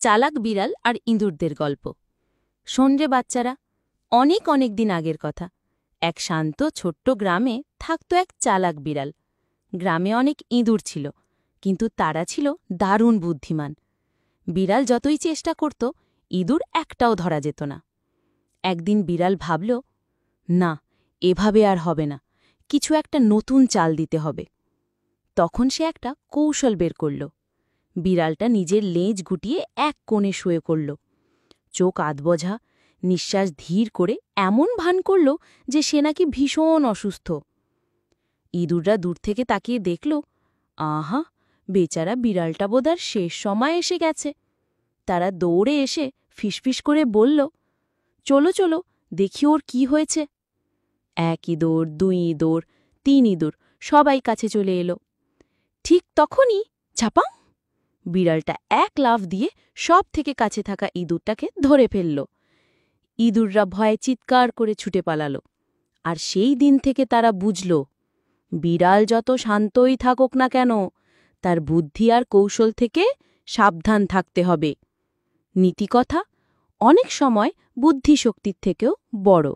চালাক বিড়াল আর ইঁদুরদের গল্প। শোন রে বাচ্চারা, অনেক অনেক দিন আগের কথা। এক শান্ত ছোট্ট গ্রামে থাকত এক চালাক বিড়াল। গ্রামে অনেক ইঁদুর ছিল, কিন্তু তারা ছিল দারুণ বুদ্ধিমান। বিড়াল যতই চেষ্টা করত, ইঁদুর একটাও ধরা যেত না। একদিন বিড়াল ভাবল, না, এভাবে আর হবে না, কিছু একটা নতুন চাল দিতে হবে। তখন সে একটা কৌশল বের করল। বিড়ালটা নিজের লেজ গুটিয়ে এক কোণে শুয়ে করল, চোখ আধবোঝা, নিঃশ্বাস ধীর করে এমন ভান করল যে সে নাকি ভীষণ অসুস্থ। ইঁদুররা দূর থেকে তাকিয়ে দেখল, আহা, বেচারা বিড়ালটা বোধহয় শেষ সময় এসে গেছে। তারা দৌড়ে এসে ফিসফিস করে বলল, চলো চলো, দেখি ওর কি হয়েছে। এক ইঁদুর, দুই ইঁদুর, তিন ইঁদুর সবাই কাছে চলে এলো। ঠিক তখনই ঝাপাং, বিড়ালটা এক লাফ দিয়ে সব থেকে কাছে থাকা ইঁদুরটাকে ধরে ফেলল। ইঁদুররা ভয়ে চিৎকার করে ছুটে পালাল। আর সেই দিন থেকে তারা বুঝল, বিড়াল যত শান্তই থাকুক না কেন, তার বুদ্ধি আর কৌশল থেকে সাবধান থাকতে হবে। নীতিকথা, অনেক সময় বুদ্ধিশক্তির থেকেও বড়।